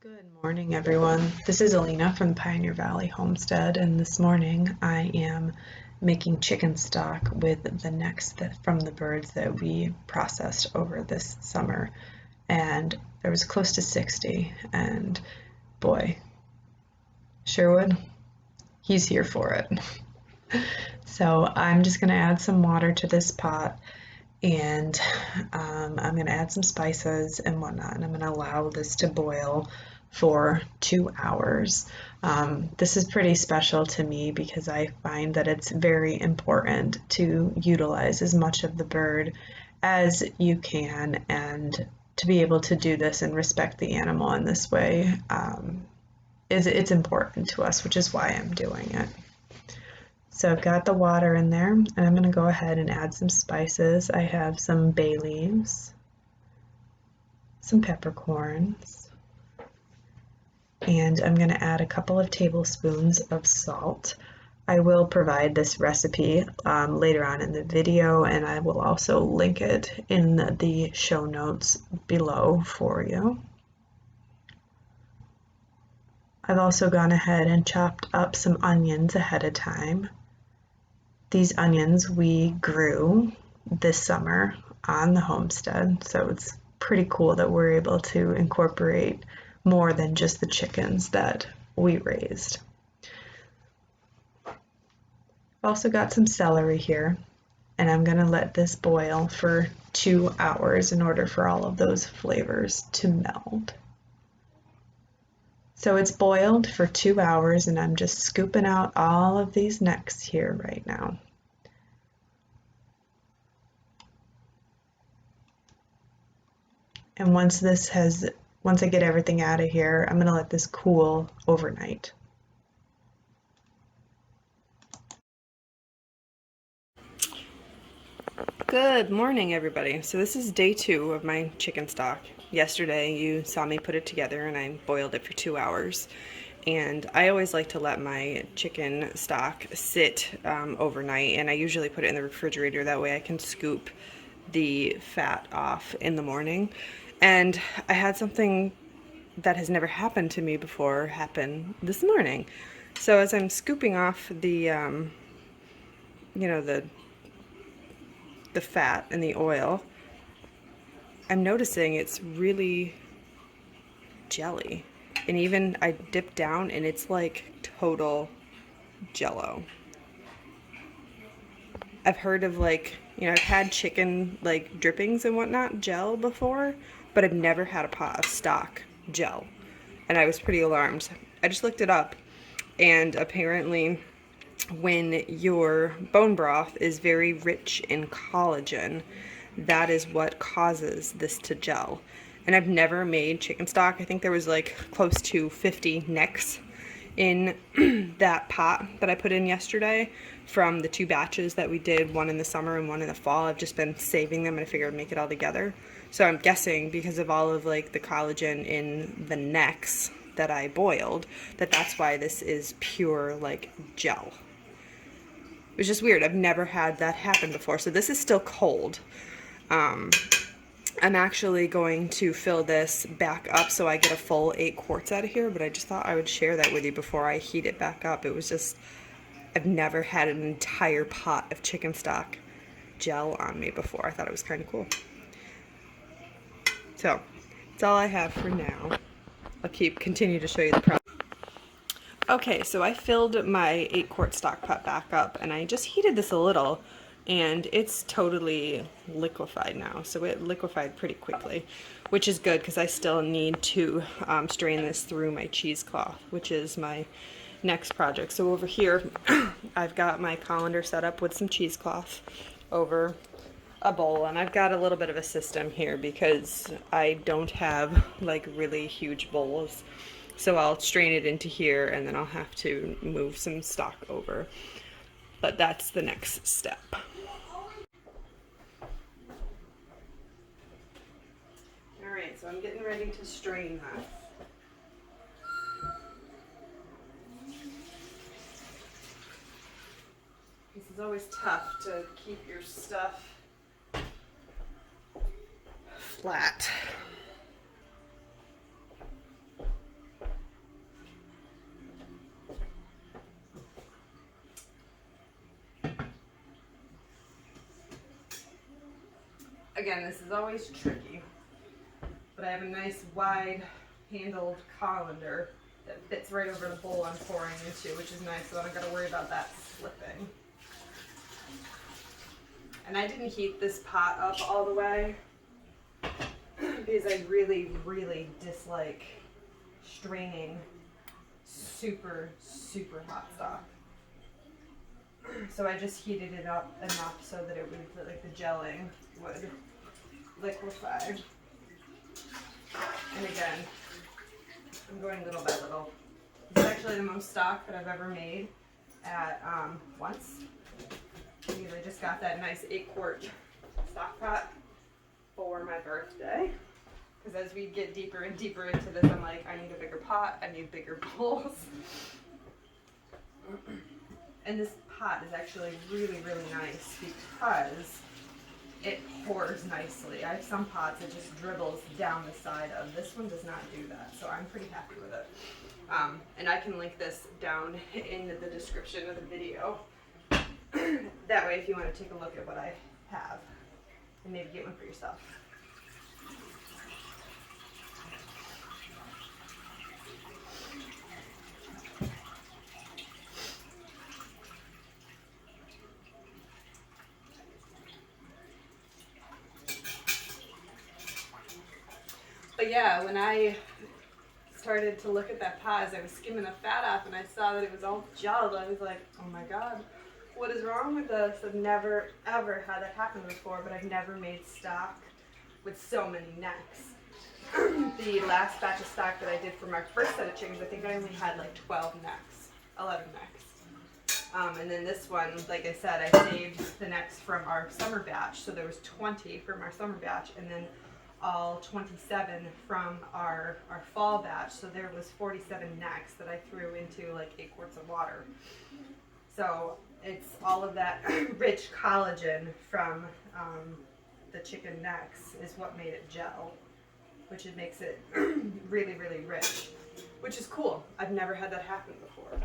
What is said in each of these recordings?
Good morning, everyone. This is Alina from Pioneer Valley Homestead, and this morning I am making chicken stock with the necks from the birds that we processed over this summer. And there was close to 60, and boy, Sherwood, he's here for it. So I'm just going to add some water to this pot, and I'm going to add some spices and whatnot, and I'm going to allow this to boil for 2 hours. This is pretty special to me because I find that it's very important to utilize as much of the bird as you can, and to be able to do this and respect the animal in this way it's important to us, which is why I'm doing it. So I've got the water in there, and I'm going to go ahead and add some spices. I have some bay leaves, some peppercorns, and I'm going to add a couple of tablespoons of salt. I will provide this recipe later on in the video, and I will also link it in the show notes below for you. I've also gone ahead and chopped up some onions ahead of time. These onions we grew this summer on the homestead, so it's pretty cool that we're able to incorporate more than just the chickens that we raised. I've also got some celery here, and I'm going to let this boil for 2 hours in order for all of those flavors to meld. So it's boiled for 2 hours, and I'm just scooping out all of these necks here right now. And once I get everything out of here, I'm going to let this cool overnight. Good morning, everybody. So this is day 2 of my chicken stock. Yesterday you saw me put it together and I boiled it for 2 hours. And I always like to let my chicken stock sit overnight, and I usually put it in the refrigerator. That way I can scoop the fat off in the morning. And I had something that has never happened to me before happen this morning. So as I'm scooping off the the fat and the oil, I'm noticing it's really jelly. And even I dip down and it's like total jello. I've heard of I've had chicken like drippings and whatnot gel before, but I've never had a pot of stock gel. And I was pretty alarmed. I just looked it up, and apparently when your bone broth is very rich in collagen, that is what causes this to gel. And I've never made chicken stock. I think there was like close to 50 necks in that pot that I put in yesterday from the 2 batches that we did, one in the summer and one in the fall. I've just been saving them, and I figured I'd make it all together. So I'm guessing because of all of like the collagen in the necks that I boiled, that's why this is pure like gel. It was just weird. I've never had that happen before. So this is still cold. I'm actually going to fill this back up so I get a full 8 quarts out of here, but I just thought I would share that with you before I heat it back up. It was just, I've never had an entire pot of chicken stock gel on me before. I thought it was kind of cool. So that's all I have for now. I'll continue to show you the process. Okay, so I filled my 8 quart stock pot back up, and I just heated this a little, and it's totally liquefied now. So it liquefied pretty quickly, which is good because I still need to strain this through my cheesecloth, which is my next project. So over here, I've got my colander set up with some cheesecloth over a bowl, and I've got a little bit of a system here because I don't have like really huge bowls. So I'll strain it into here, and then I'll have to move some stock over. But that's the next step. Alright, so I'm getting ready to strain that. This is always tough to keep your stuff flat. again, this is always tricky, but I have a nice wide handled colander that fits right over the bowl I'm pouring into, which is nice, so I don't gotta worry about that slipping. And I didn't heat this pot up all the way because I really, really dislike straining super, super hot stock. So I just heated it up enough so that it would, like the gelling would liquefy. And again, I'm going little by little. This is actually the most stock that I've ever made at once. Because I just got that nice 8-quart stock pot for my birthday. Because as we get deeper and deeper into this, I'm like, I need a bigger pot, I need bigger bowls. And this pot is actually really, really nice because it pours nicely. I have some pots that just dribbles down the side of. This one does not do that, so I'm pretty happy with it. And I can link this down in the description of the video. That way, if you want to take a look at what I have and maybe get one for yourself. But yeah, when I started to look at that pot as I was skimming the fat off and I saw that it was all gelled, I was like, oh my god, what is wrong with this? I've never ever had that happen before, but I've never made stock with so many necks. The last batch of stock that I did for my first set of chickens, I think I only had like 12 necks, 11 necks. And then this one, like I said, I saved the necks from our summer batch, so there was 20 from our summer batch, and then all 27 from our fall batch, so there was 47 necks that I threw into like 8 quarts of water. So it's all of that rich collagen from the chicken necks is what made it gel, which it makes it really, really rich, which is cool. I've never had that happen before.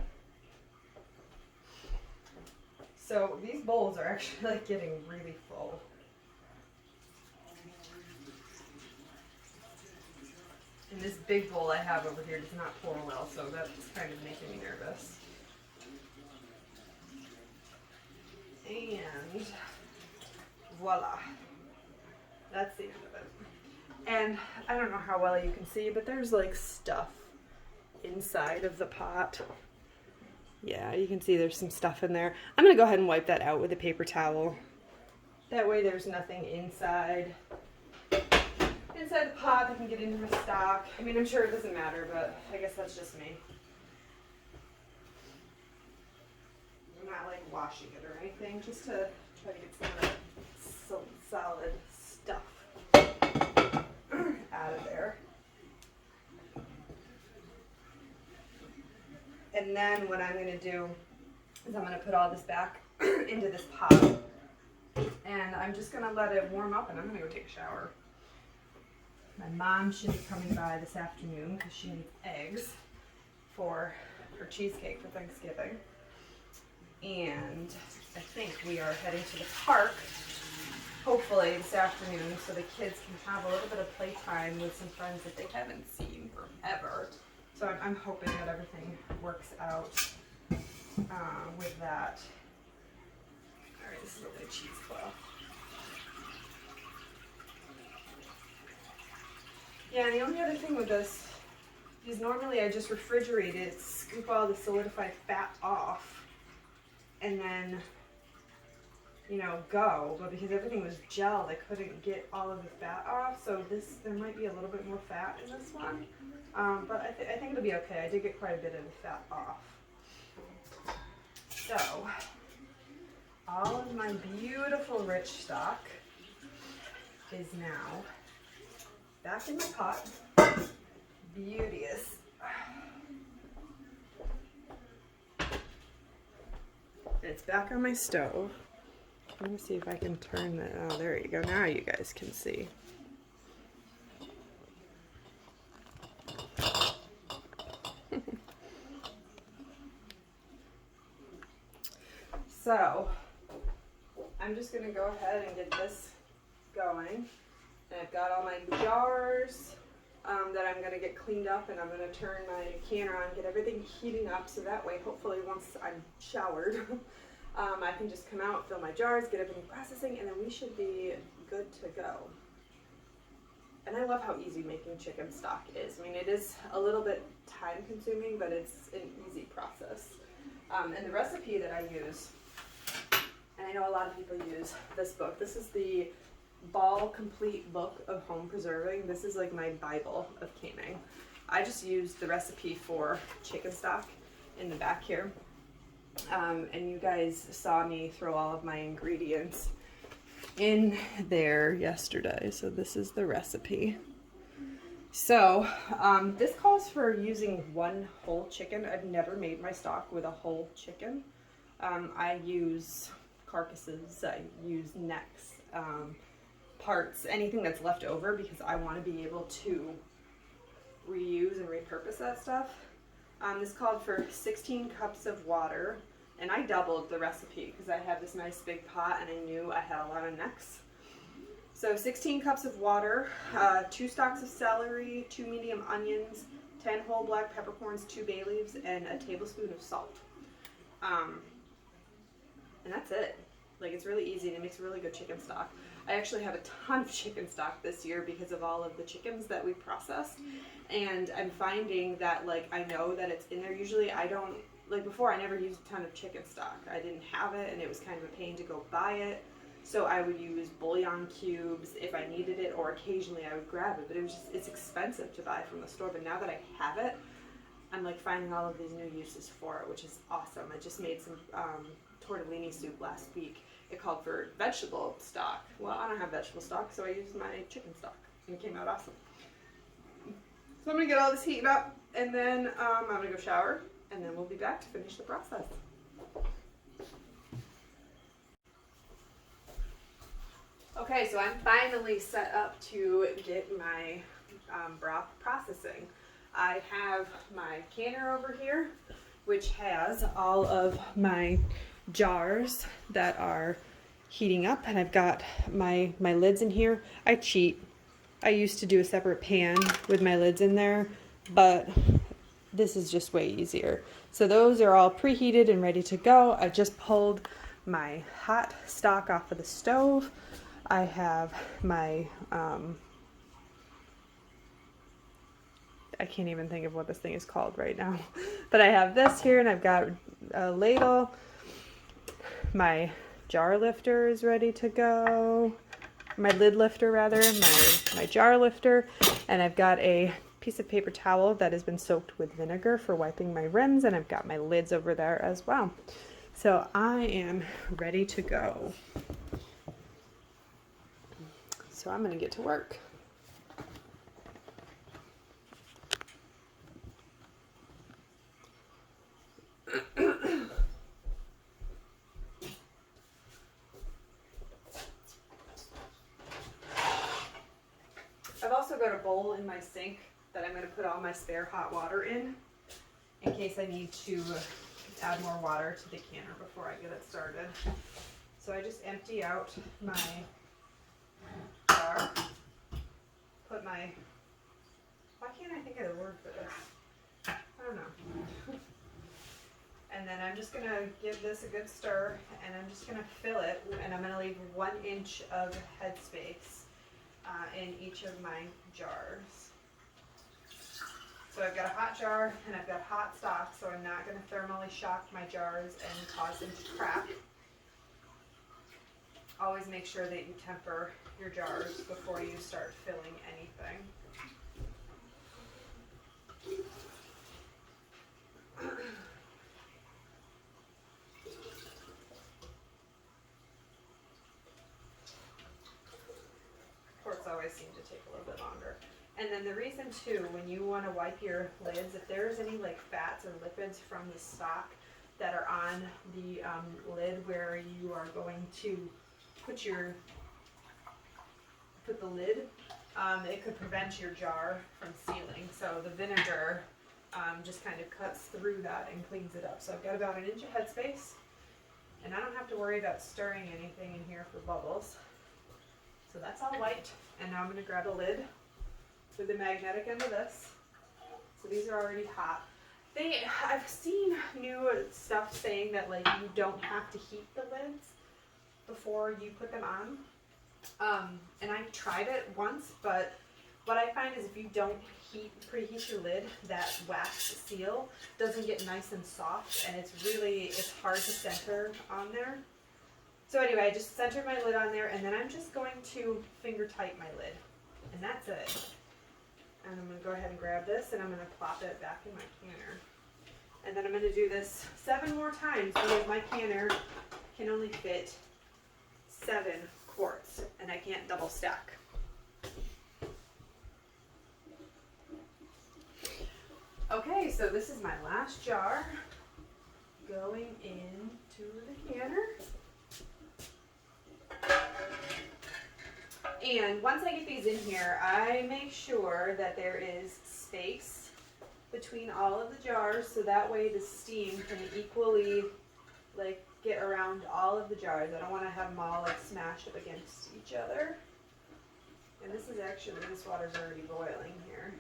So these bowls are actually like getting really full. And this big bowl I have over here does not pour well, so that's kind of making me nervous. And voila, that's the end of it. And I don't know how well you can see, but there's like stuff inside of the pot. Yeah, you can see there's some stuff in there. I'm gonna go ahead and wipe that out with a paper towel. That way there's nothing inside the pot that can get into my stock. I mean, I'm sure it doesn't matter, but I guess that's just me. I'm not like washing it or anything, just to try to get some of the solid stuff out of there. And then what I'm going to do is I'm going to put all this back into this pot. And I'm just going to let it warm up, and I'm going to go take a shower. My mom should be coming by this afternoon because she needs eggs for her cheesecake for Thanksgiving. And I think we are heading to the park, hopefully this afternoon, so the kids can have a little bit of playtime with some friends that they haven't seen forever. So I'm hoping that everything works out with that. All right, this is a little cheesecloth. Yeah, and the only other thing with this is normally I just refrigerate it, scoop all the solidified fat off, and then, you know, go. But because everything was gelled, I couldn't get all of the fat off. So there might be a little bit more fat in this one. But I think it'll be okay. I did get quite a bit of the fat off. So, all of my beautiful rich stock is now back in my pot. Beauteous. It's back on my stove. Let me see if I can turn that. Oh, there you go. Now you guys can see. So, I'm just going to go ahead and get this going. And I've got all my jars that I'm going to get cleaned up, and I'm going to turn my canner on, get everything heating up, so that way hopefully once I'm showered I can just come out, fill my jars, get everything processing, and then we should be good to go. And I love how easy making chicken stock is. I mean, it is a little bit time consuming, but it's an easy process. And the recipe that I use, and I know a lot of people use this book. This is the Ball Complete Book of Home Preserving. This is like my Bible of canning. I just used the recipe for chicken stock in the back here. And you guys saw me throw all of my ingredients in there yesterday. So this is the recipe. So this calls for using one whole chicken. I've never made my stock with a whole chicken. I use carcasses, I use necks, parts, anything that's left over, because I want to be able to reuse and repurpose that stuff. This called for 16 cups of water, and I doubled the recipe because I have this nice big pot and I knew I had a lot of necks. So 16 cups of water, 2 stalks of celery, 2 medium onions, 10 whole black peppercorns, 2 bay leaves, and a tablespoon of salt. And that's it. Like, it's really easy and it makes really good chicken stock. I actually have a ton of chicken stock this year because of all of the chickens that we processed. And I'm finding that, like, I know that it's in there. Usually I don't, like before I never used a ton of chicken stock. I didn't have it and it was kind of a pain to go buy it. So I would use bouillon cubes if I needed it, or occasionally I would grab it, but it was just, it's expensive to buy from the store. But now that I have it, I'm like finding all of these new uses for it, which is awesome. I just made some tortellini soup last week. It called for vegetable stock. Well, I don't have vegetable stock, so I used my chicken stock, and it came out awesome. So I'm gonna get all this heated up, and then I'm gonna go shower, and then we'll be back to finish the process. Okay, so I'm finally set up to get my broth processing. I have my canner over here, which has all of my jars that are heating up, and I've got my lids in here. I cheat. I used to do a separate pan with my lids in there, but this is just way easier. So those are all preheated and ready to go. I just pulled my hot stock off of the stove. I have my I can't even think of what this thing is called right now, but I have this here, and I've got a ladle. My jar lifter is ready to go. My lid lifter rather, my jar lifter, and I've got a piece of paper towel that has been soaked with vinegar for wiping my rims, and I've got my lids over there as well. So I am ready to go. So I'm gonna get to work. I've also got a bowl in my sink that I'm going to put all my spare hot water in case I need to add more water to the canner before I get it started. So I just empty out my jar, put my, why can't I think of the word for this? I don't know. And then I'm just going to give this a good stir, and I'm just going to fill it, and I'm going to leave 1 inch of headspace in each of my jars. So I've got a hot jar and I've got hot stock, so I'm not going to thermally shock my jars and cause them to crack. Always make sure that you temper your jars before you start filling anything. Quarts always seem to take a little bit longer. And then the reason too, when you want to wipe your lids, if there's any like fats or lipids from the stock that are on the lid where you are going to put the lid, it could prevent your jar from sealing. So the vinegar just kind of cuts through that and cleans it up. So I've got about 1 inch of headspace, and I don't have to worry about stirring anything in here for bubbles. So that's all white. And now I'm going to grab a lid with the magnetic end of this. So these are already hot. I've seen new stuff saying that like you don't have to heat the lids before you put them on. And I've tried it once, but what I find is if you don't preheat your lid, that wax seal doesn't get nice and soft, and it's hard to center on there. So anyway, I just centered my lid on there, and then I'm just going to finger tight my lid, and that's it. And I'm going to go ahead and grab this, and I'm going to plop it back in my canner. And then I'm going to do this 7 more times because my canner can only fit 7 quarts, and I can't double stack. Okay, so this is my last jar going into the canner. And once I get these in here, I make sure that there is space between all of the jars, so that way the steam can equally like get around all of the jars. I don't want to have them all like smashed up against each other. And this water's already boiling here.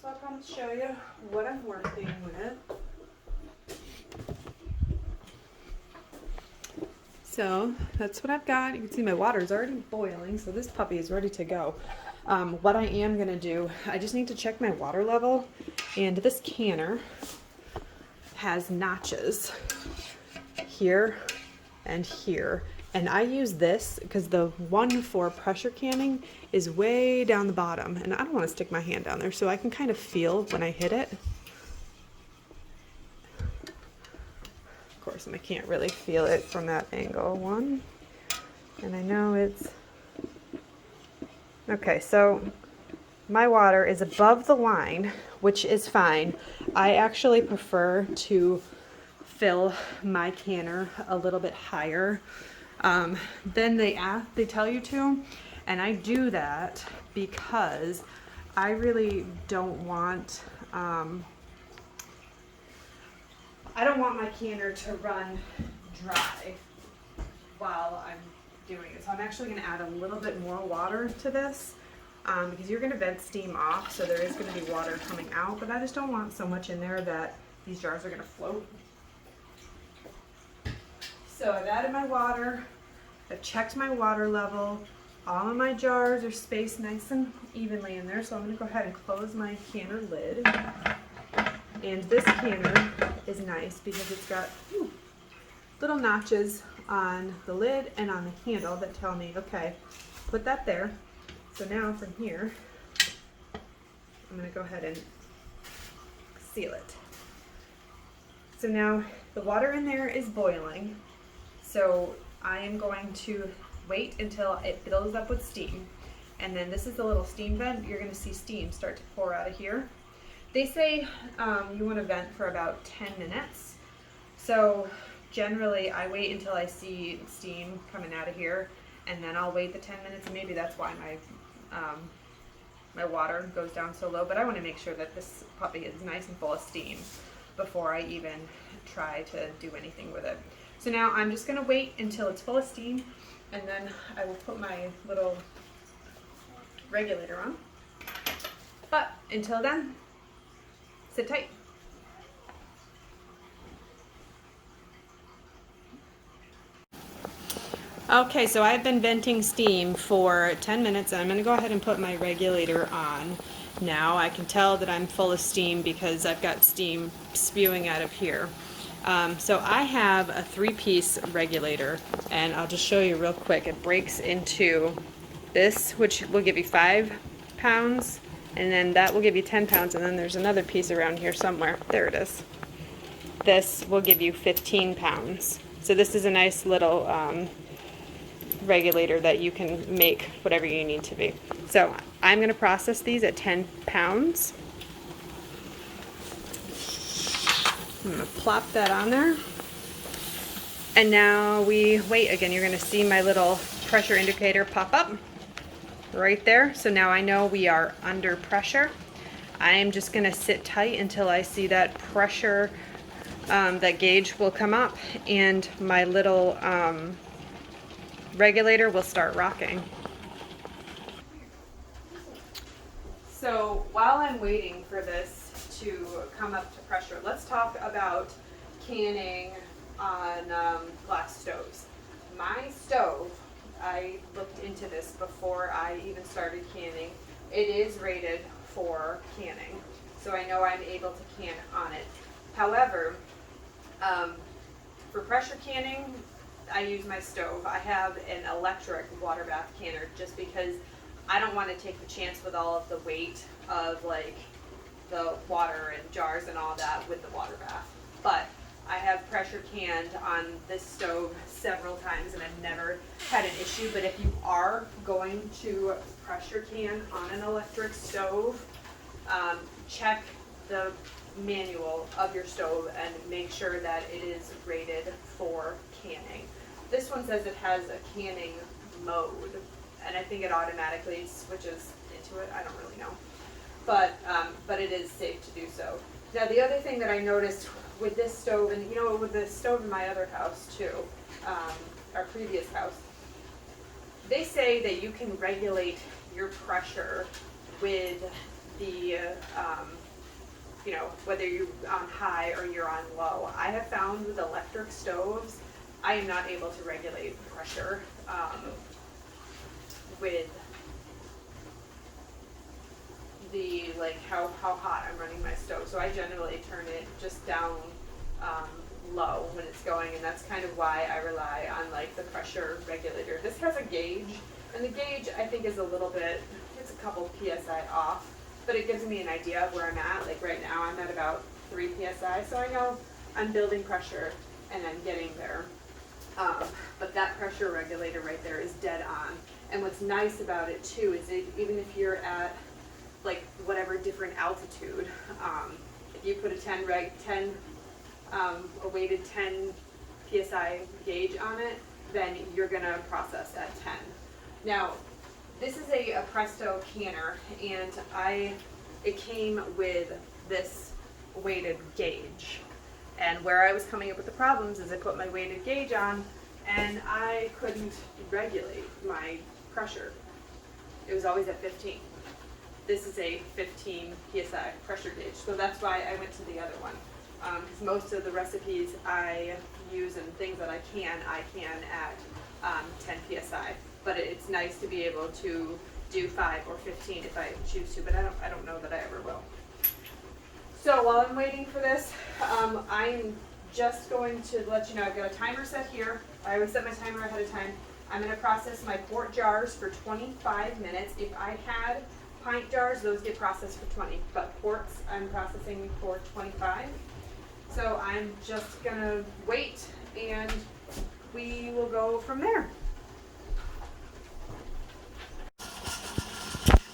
So I'll come show you what I'm working with. So that's what I've got. You can see my water's already boiling, so this puppy is ready to go. What I am gonna do, I just need to check my water level, and this canner has notches here and here. And I use this because the one for pressure canning is way down the bottom, and I don't want to stick my hand down there, so I can kind of feel when I hit it. Of course, and I can't really feel it from that angle. One, and I know it's okay. So my water is above the line, which is fine. I actually prefer to fill my canner a little bit higher than they tell you to, and I do that because I really don't want my canner to run dry while I'm doing it. So I'm actually going to add a little bit more water to this because you're going to vent steam off, so there is going to be water coming out, but I just don't want so much in there that these jars are going to float. So I've added my water, I've checked my water level, all of my jars are spaced nice and evenly in there, so I'm going to go ahead and close my canner lid. And this canner is nice because it's got little notches on the lid and on the handle that tell me, okay, put that there. So now from here, I'm going to go ahead and seal it. So now the water in there is boiling. So I am going to wait until it fills up with steam. And then this is the little steam vent. You're going to see steam start to pour out of here. They say you want to vent for about 10 minutes. So generally I wait until I see steam coming out of here, and then I'll wait the 10 minutes, and maybe that's why my water goes down so low. But I want to make sure that this puppy is nice and full of steam before I even try to do anything with it. So now I'm just going to wait until it's full of steam, and then I will put my little regulator on. But until then, sit tight. Okay, so I've been venting steam for 10 minutes, and I'm going to go ahead and put my regulator on. Now I can tell that I'm full of steam because I've got steam spewing out of here. So I have a 3-piece regulator, and I'll just show you real quick. It breaks into this, which will give you 5 pounds, and then that will give you 10 pounds, and then there's another piece around here somewhere. There it is. This will give you 15 pounds. So this is a nice little regulator that you can make whatever you need to be. So I'm going to process these at 10 pounds. I'm going to plop that on there. And now we wait again. You're going to see my little pressure indicator pop up right there. So now I know we are under pressure. I am just going to sit tight until I see that pressure, that gauge will come up, and my little regulator will start rocking. So while I'm waiting for this to come up to pressure, let's talk about canning on glass stoves. My stove, I looked into this before I even started canning. It is rated for canning, so I know I'm able to can on it. However, for pressure canning, I use my stove. I have an electric water bath canner just because I don't want to take the chance with all of the weight of like the water and jars and all that with the water bath. But I have pressure canned on this stove several times and I've never had an issue. But if you are going to pressure can on an electric stove, check the manual of your stove and make sure that it is rated for canning. This one says it has a canning mode, and I think it automatically switches into it. I don't really know, but it is safe to do so. Now the other thing that I noticed with this stove, and you know, with the stove in my other house too, our previous house, they say that you can regulate your pressure with the you know, whether you're on high or you're on low. I have found with electric stoves, I am not able to regulate pressure with the, like, how hot I'm running my stove. So I generally turn it just down low when it's going, and that's kind of why I rely on like the pressure regulator. This has a gauge, and the gauge I think is a little bit, it's a couple PSI off, but it gives me an idea of where I'm at. Like right now I'm at about 3 PSI, so I know I'm building pressure and I'm getting there. But that pressure regulator right there is dead on. And what's nice about it too is even if you're at like whatever different altitude, if you put a weighted 10 PSI gauge on it, then you're gonna process at 10. Now, this is a Presto canner, and it came with this weighted gauge. And where I was coming up with the problems is I put my weighted gauge on, and I couldn't regulate my pressure. It was always at 15. This is a 15 PSI pressure gauge, so that's why I went to the other one. Because most of the recipes I use and things that I can at 10 PSI. But it's nice to be able to do 5 or 15 if I choose to, but I don't know that I ever will. So while I'm waiting for this, I'm just going to let you know I've got a timer set here. I always set my timer ahead of time. I'm going to process my quart jars for 25 minutes. If I had pint jars, those get processed for 20, but quarts I'm processing for 25. So I'm just going to wait and we will go from there.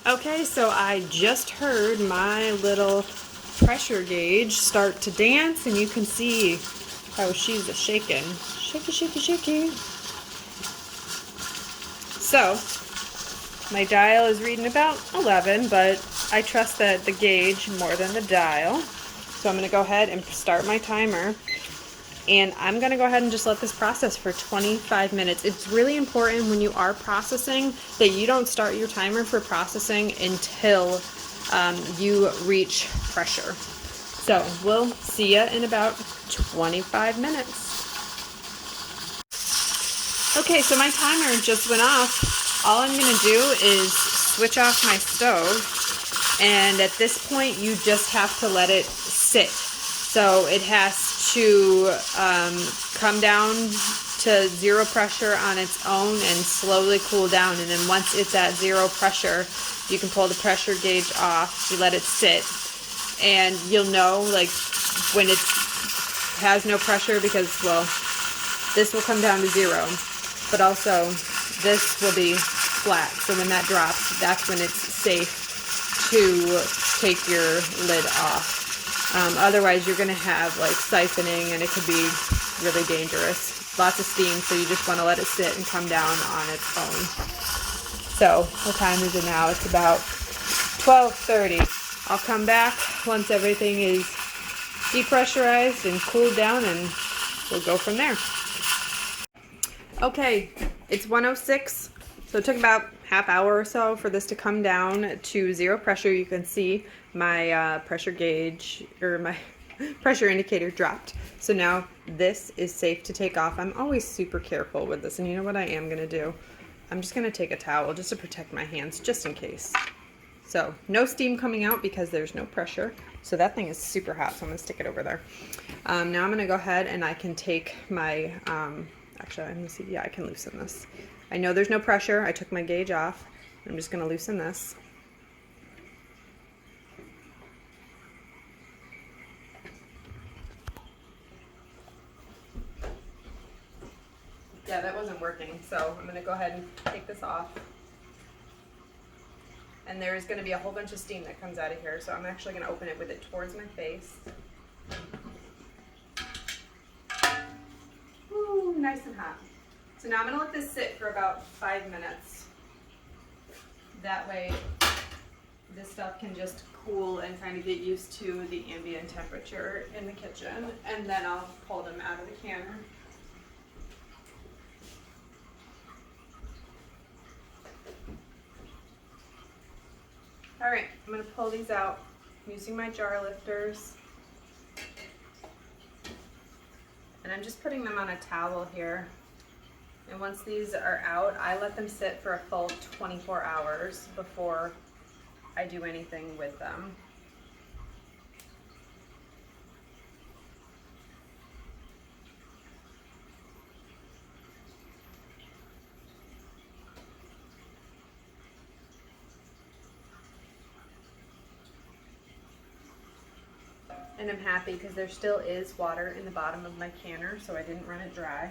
Okay, so I just heard my little pressure gauge start to dance, and you can see how she's a shaking. Shaky, shaky, shaky. So, my dial is reading about 11, but I trust that the gauge more than the dial. So I'm going to go ahead and start my timer. And I'm going to go ahead and just let this process for 25 minutes. It's really important when you are processing that you don't start your timer for processing until you reach pressure. So we'll see you in about 25 minutes. Okay, so my timer just went off. All I'm going to do is switch off my stove. And at this point, you just have to let it sit. So it has to come down to 0 pressure on its own and slowly cool down. And then once it's at 0 pressure, you can pull the pressure gauge off. You let it sit, and you'll know like when it has no pressure because, well, this will come down to 0, but also this will be flat. So when that drops, that's when it's safe to take your lid off. Otherwise, you're going to have like siphoning, and it could be really dangerous. Lots of steam, so you just want to let it sit and come down on its own. So, what time is it now? It's about 12:30. I'll come back once everything is depressurized and cooled down, and we'll go from there. Okay, It's 106, so it took about half hour or so for this to come down to 0 pressure. You can see my pressure gauge, or my pressure indicator dropped. So now this is safe to take off. I'm always super careful with this, and you know what I am gonna do? I'm just gonna take a towel just to protect my hands, just in case. So no steam coming out because there's no pressure. So that thing is super hot, so I'm gonna stick it over there. Now I'm gonna go ahead and I can take my, actually I'm gonna see, yeah, I can loosen this. I know there's no pressure. I took my gauge off. I'm just gonna loosen this. Yeah, that wasn't working, so I'm gonna go ahead and take this off. And there is gonna be a whole bunch of steam that comes out of here, so I'm actually gonna open it with it towards my face. Ooh, nice and hot. So now I'm gonna let this sit for about 5 minutes. That way this stuff can just cool and kind of get used to the ambient temperature in the kitchen, and then I'll pull them out of the canner. All right, I'm gonna pull these out using my jar lifters. And I'm just putting them on a towel here. And once these are out, I let them sit for a full 24 hours before I do anything with them. And I'm happy because there still is water in the bottom of my canner, so I didn't run it dry.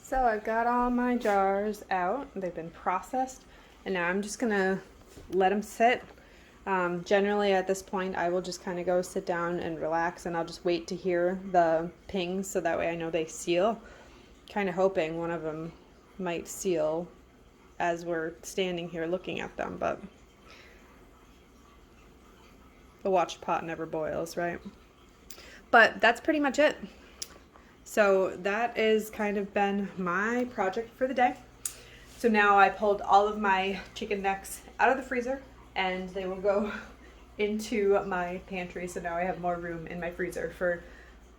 So I've got all my jars out. They've been processed, and now I'm just gonna let them sit. Generally at this point I will just kind of go sit down and relax, and I'll just wait to hear the pings so that way I know they seal. Kind of hoping one of them might seal as we're standing here looking at them, but the watched pot never boils, right? But that's pretty much it. So that has kind of been my project for the day. So now I pulled all of my chicken necks out of the freezer, and they will go into my pantry. So now I have more room in my freezer for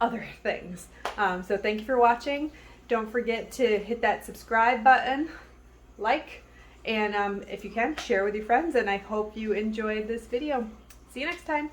other things. So thank you for watching. Don't forget to hit that subscribe button, like, and if you can, share with your friends. And I hope you enjoyed this video. See you next time.